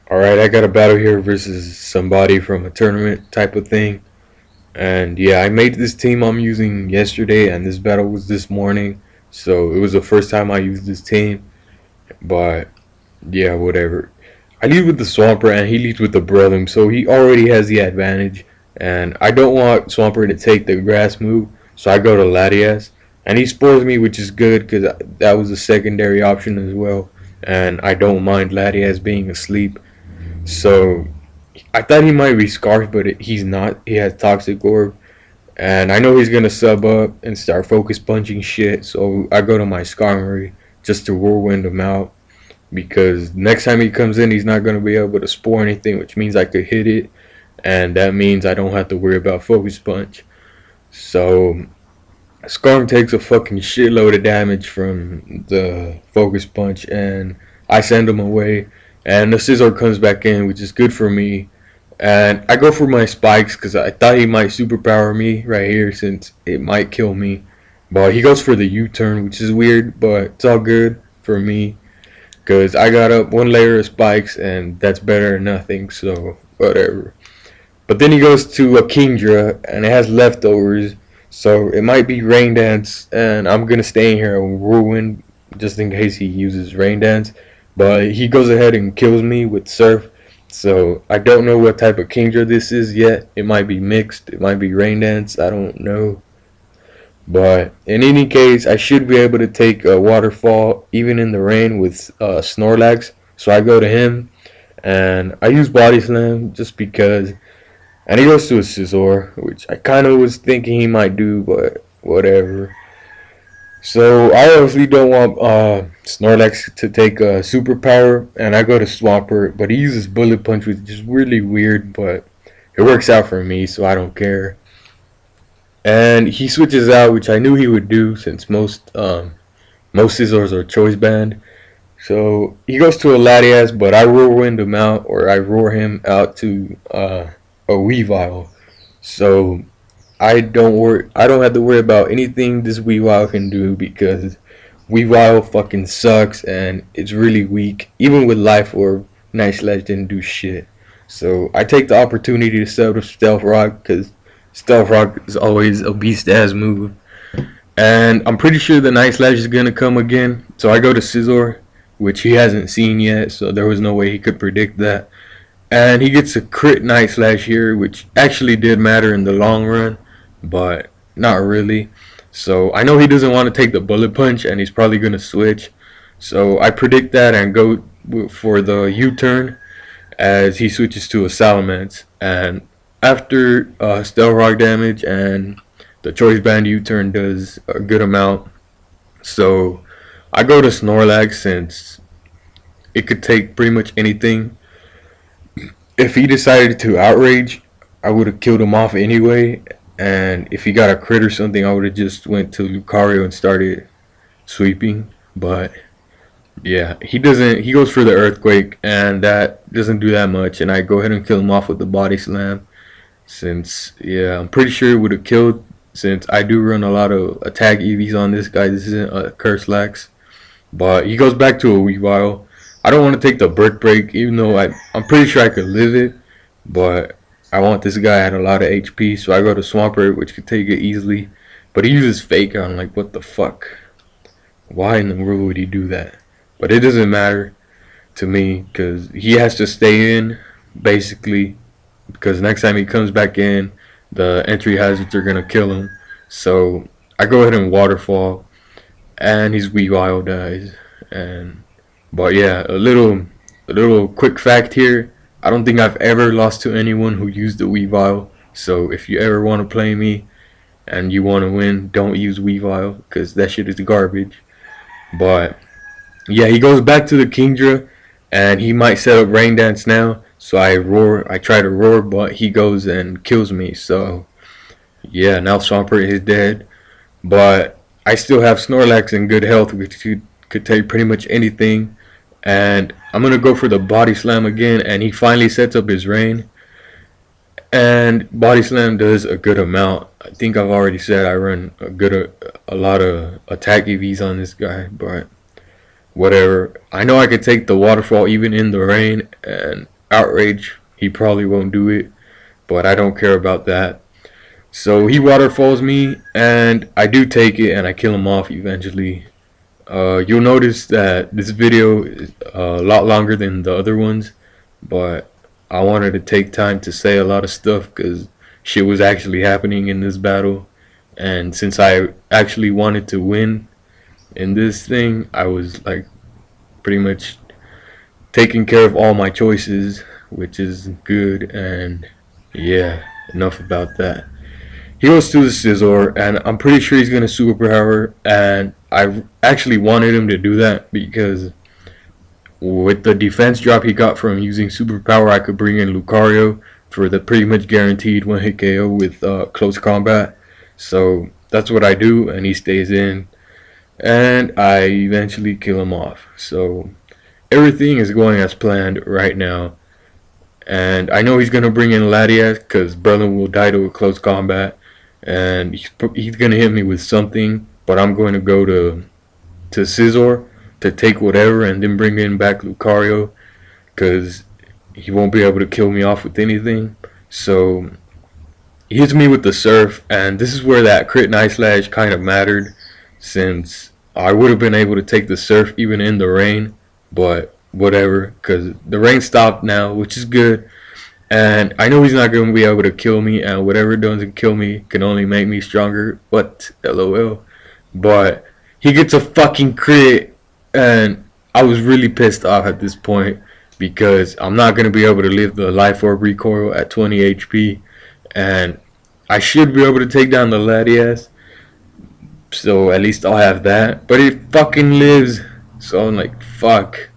Alright, I got a battle here versus somebody from a tournament type of thing. And yeah, I made this team I'm using yesterday, and this battle was this morning. So it was the first time I used this team. But yeah, whatever. I lead with the Swamper, and he leads with the Breloom, so he already has the advantage. And I don't want Swamper to take the grass move, so I go to Latias. And he spores me, which is good because that was a secondary option as well. And I don't mind Latias being asleep. So I thought he might be Scarf, but he's not. He has Toxic Orb. And I know he's going to sub up and start focus punching shit. So I go to my Skarmory just to whirlwind him out. Because next time he comes in, he's not going to be able to spore anything, which means I could hit it. And that means I don't have to worry about focus punch. So Skarm takes a fucking shitload of damage from the focus punch, and I send him away. And the Scizor comes back in, which is good for me. And I go for my spikes because I thought he might superpower me right here since it might kill me. But he goes for the U-turn, which is weird, but it's all good for me because I got up one layer of spikes, and that's better than nothing, so whatever. But then he goes to a Kingdra, and it has leftovers, so it might be Rain Dance, and I'm going to stay in here and Whirlwind just in case he uses Rain Dance. But he goes ahead and kills me with Surf, so I don't know what type of Kingdra this is yet. It might be mixed, it might be Rain Dance, I don't know. But in any case, I should be able to take a Waterfall even in the rain with Snorlax. So I go to him, and I use Body Slam just because. And he goes to a Scizor, which I kind of was thinking he might do, but whatever. So I obviously don't want Snorlax to take a superpower, and I go to Swampert, but he uses Bullet Punch, which is really weird, but it works out for me, so I don't care. And he switches out, which I knew he would do since most Scizors are choice band. So he goes to a Latias, but I whirlwind him out, or I roar him out to a weavile. So I don't have to worry about anything this weavile can do because weavile fucking sucks and it's really weak. Even with Life Orb, Night Slash didn't do shit. So I take the opportunity to set up Stealth Rock because Stealth Rock is always a beast ass move. And I'm pretty sure the Night Slash is gonna come again. So I go to Scizor, which he hasn't seen yet, so there was no way he could predict that. And he gets a crit Night Slash here, which actually did matter in the long run, but not really. So I know he doesn't want to take the Bullet Punch, and he's probably going to switch. So I predict that and go for the U-turn as he switches to a Salamence. And after Stealth Rock damage and the Choice Band U-turn does a good amount. So I go to Snorlax since it could take pretty much anything. If he decided to outrage, I would have killed him off anyway. And if he got a crit or something, I would have just went to Lucario and started sweeping. But yeah, he doesn't. He goes for the Earthquake, and that doesn't do that much. And I go ahead and kill him off with the Body Slam. Since yeah, I'm pretty sure it would have killed. Since I do run a lot of attack EVs on this guy. This isn't a Curselax, but he goes back to a Weavile. I don't want to take the Brick Break, even though I'm pretty sure I could live it, but I want this guy at a lot of HP, so I go to Swampert, which could take it easily. But he uses Fake on, like, what the fuck? Why in the world would he do that? But it doesn't matter to me, because he has to stay in, basically, because next time he comes back in, the entry hazards are going to kill him. So I go ahead and Waterfall, and his Weavile dies, and... But yeah, a little quick fact here. I don't think I've ever lost to anyone who used the Weavile. So if you ever want to play me and you want to win, don't use Weavile because that shit is garbage. But yeah, he goes back to the Kingdra and he might set up Rain Dance now. So I try to roar, but he goes and kills me. So yeah, now Swampert is dead. But I still have Snorlax in good health, which could take pretty much anything. And I'm going to go for the Body Slam again, and he finally sets up his Rain. And Body Slam does a good amount. I think I've already said I run a lot of attack EVs on this guy, but whatever. I know I could take the Waterfall even in the rain, and outrage. He probably won't do it, but I don't care about that. So he waterfalls me, and I do take it, and I kill him off eventually. You'll notice that this video is a lot longer than the other ones, but I wanted to take time to say a lot of stuff because shit was actually happening in this battle. And since I actually wanted to win in this thing, I was like pretty much taking care of all my choices, which is good. And yeah, enough about that. He goes to the Scizor, and I'm pretty sure he's gonna superpower, and I actually wanted him to do that because with the defense drop he got from using superpower, I could bring in Lucario for the pretty much guaranteed one hit KO with close combat. So that's what I do, and he stays in, and I eventually kill him off. So everything is going as planned right now, and I know he's gonna bring in Latias because Berlin will die to a close combat, and he's gonna hit me with something, but I'm going to go to Scizor to take whatever and then bring in back Lucario because he won't be able to kill me off with anything. So he hits me with the Surf, and this is where that crit Night Slash kind of mattered, since I would have been able to take the Surf even in the rain, but whatever, because the rain stopped now, which is good. And I know he's not going to be able to kill me, and whatever doesn't kill me can only make me stronger, but LOL. But he gets a fucking crit, and I was really pissed off at this point because I'm not going to be able to live the Life Orb recoil at 20 HP, and I should be able to take down the Latias, so at least I'll have that. But it fucking lives, so I'm like, fuck,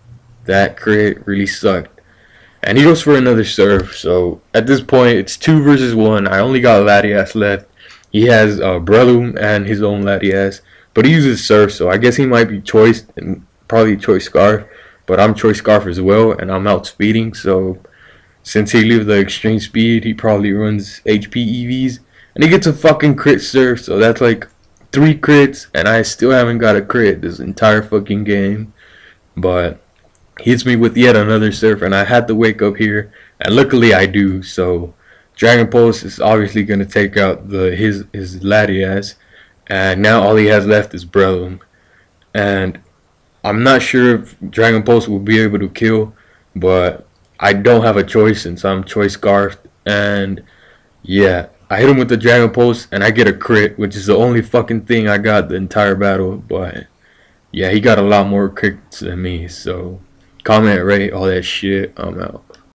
that crit really sucked. And he goes for another Surf, so at this point it's 2 versus 1. I only got Latias left. He has Breloom and his own Latias, but he uses Surf, so I guess he might be Choice and probably Choice Scarf, but I'm Choice Scarf as well, and I'm outspeeding, so since he leaves the extreme speed, he probably runs HP EVs, and he gets a fucking crit Surf, so that's like 3 crits, and I still haven't got a crit this entire fucking game. But he hits me with yet another Surf, and I had to wake up here, and luckily I do. So Dragon Pulse is obviously going to take out his Latias, and now all he has left is Breloom. And I'm not sure if Dragon Pulse will be able to kill, but I don't have a choice since I'm Choice Scarfed. And yeah, I hit him with the Dragon Pulse, and I get a crit, which is the only fucking thing I got the entire battle. But yeah, he got a lot more crits than me, so comment, rate, all that shit. I'm out.